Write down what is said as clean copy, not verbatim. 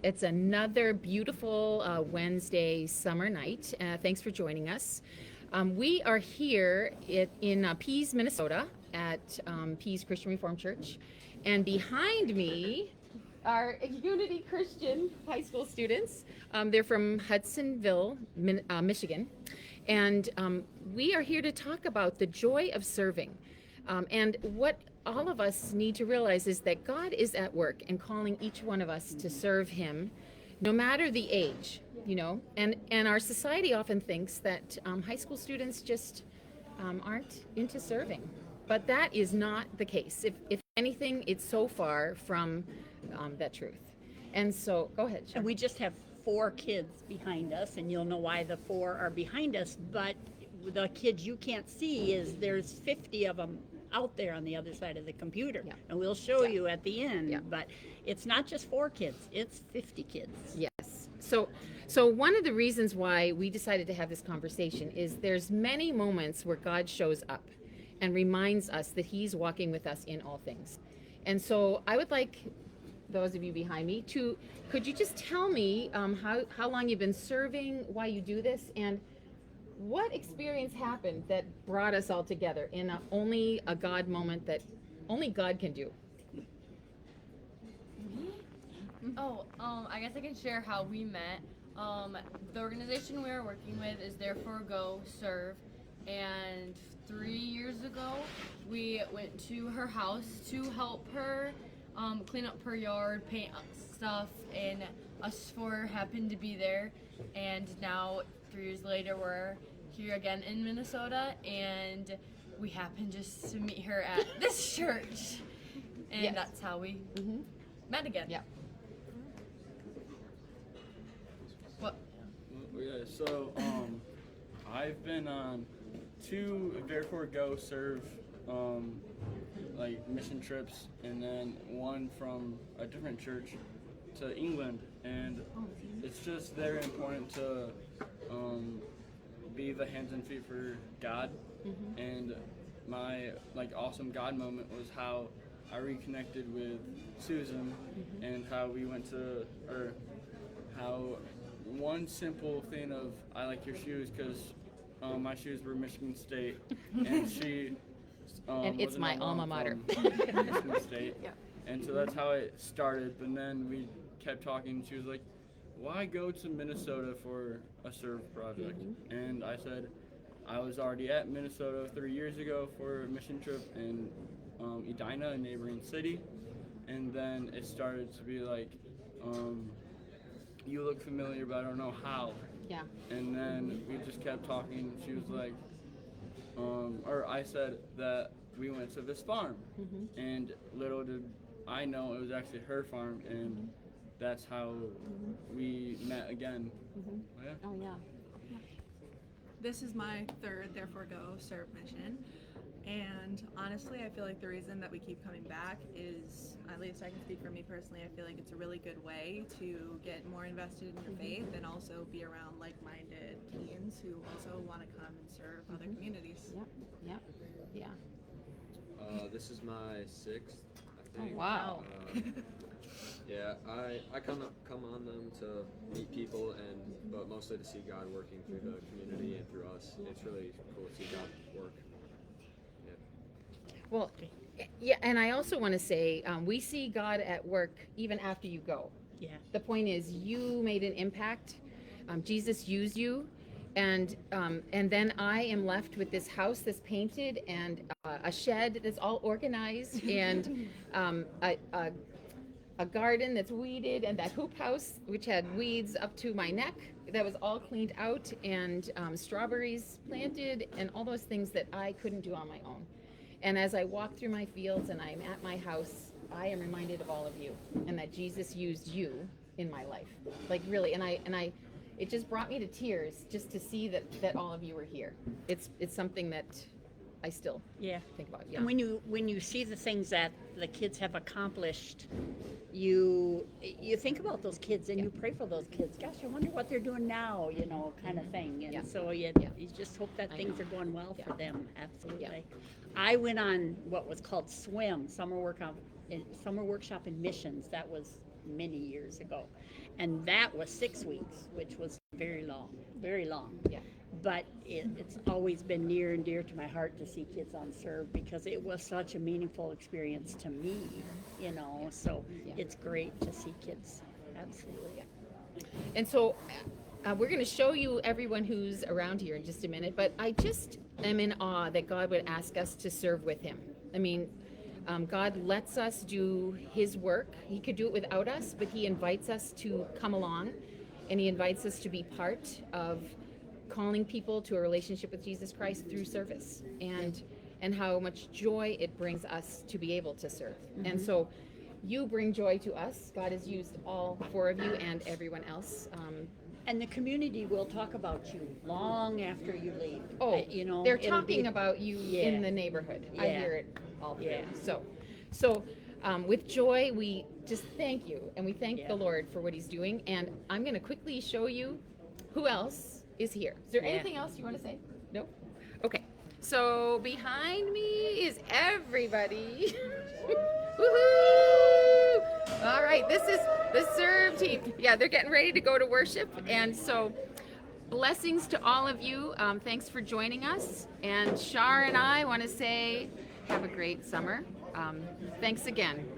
It's another beautiful Wednesday summer night. Thanks for joining us. We are here in Pease, Minnesota at Pease Christian Reformed Church. And behind me are Unity Christian high school students. They're from Hudsonville, Michigan. And we are here to talk about the joy of serving. And what all of us need to realize is that God is at work and calling each one of us to serve Him, no matter the age, you know. And our society often thinks that high school students just aren't into serving. But that is not the case. If anything, it's so far from that truth. And so, go ahead, Sean. And we just have 4 kids behind us, and you'll know why the 4 are behind us, but the kids you can't see is there's 50 of them out there on the other side of the computer. Yeah. And we'll show you at the end. Yeah. But it's not just 4 kids, it's 50 kids. Yes. So one of the reasons why we decided to have this conversation is there's many moments where God shows up and reminds us that He's walking with us in all things. And so I would like those of you behind me could you just tell me how long you've been serving, why you do this, and what experience happened that brought us all together in only a God moment that only God can do? I guess I can share how we met. The organization we are working with is Therefore Go Serve, and 3 years ago we went to her house to help her clean up her yard, paint up stuff, and us 4 happened to be there, and now 3 years later we're here again in Minnesota, and we happened just to meet her at this church, and Yes. that's how we met again. Yeah. What? Yeah, so I've been on 2 Therefore Go Serve like mission trips, and then 1 from a different church to England, and it's just very important to be the hands and feet for God. And my awesome God moment was how I reconnected with Susan, and how we went to, or how one simple thing of I like your shoes because my shoes were Michigan State, and she And it's was an my alum alma mater. from Michigan State. Yeah. And so that's how it started. But then we kept talking. She was like, "Why go to Minnesota for a serve project?" And I said, I was already at Minnesota 3 years ago for a mission trip in Edina, a neighboring city. And then it started to be like, you look familiar, but I don't know how. Yeah. And then we just kept talking. She was like, or I said that we went to this farm. And little did I know it was actually her farm, and that's how we met again. Yeah. Oh yeah. This is my 3rd Therefore Go Serve mission, and honestly I feel like the reason that we keep coming back is, at least I can speak for me personally, I feel like it's a really good way to get more invested in your faith and also be around like-minded teens who also want to come and serve other communities. Yep. Yep. Yeah. This is my 6th, I think. Oh, wow. Yeah, I come on them to meet people, but mostly to see God working through the community and through us. It's really cool to see God work. Yeah. Well, yeah, and I also want to say we see God at work even after you go. Yeah. The point is, you made an impact. Jesus used you, and then I am left with this house that's painted and a shed that's all organized, and a garden that's weeded, and that hoop house which had weeds up to my neck that was all cleaned out, and strawberries planted, and all those things that I couldn't do on my own. And as I walk through my fields and I'm at my house, I am reminded of all of you, and that Jesus used you in my life. Like really, and I it just brought me to tears just to see that all of you were here. It's something that I still think about. Yeah. And when you see the things that the kids have accomplished, you think about those kids and you pray for those kids. Gosh, I wonder what they're doing now, kind of thing. And so you just hope that things are going well for them. Absolutely. Yeah. I went on what was called SWIM, summer workshop in missions. That was many years ago. And that was 6 weeks, which was very long, very long. Yeah. But it's always been near and dear to my heart to see kids on Serve because it was such a meaningful experience to me, you know. So it's great to see kids. Absolutely. And so we're going to show you everyone who's around here in just a minute, but I just am in awe that God would ask us to serve with him. I mean, God lets us do his work. He could do it without us, but he invites us to come along, and he invites us to be part of calling people to a relationship with Jesus Christ through service, and how much joy it brings us to be able to serve. And so you bring joy to us. God has used all 4 of you and everyone else. And the community will talk about you long after you leave. You know, they're it'll talking be- about you in the neighborhood. I Yeah. hear it all through. Yeah. So with joy, we just thank you, and we thank Yeah. the Lord for what he's doing. And I'm going to quickly show you who else is here. Is there Yeah. anything else you want to say? No? Okay. So behind me is everybody. Woohoo! All right, this is the Serve team. Yeah, they're getting ready to go to worship. And so blessings to all of you. Thanks for joining us. And Shar and I want to say have a great summer. Thanks again.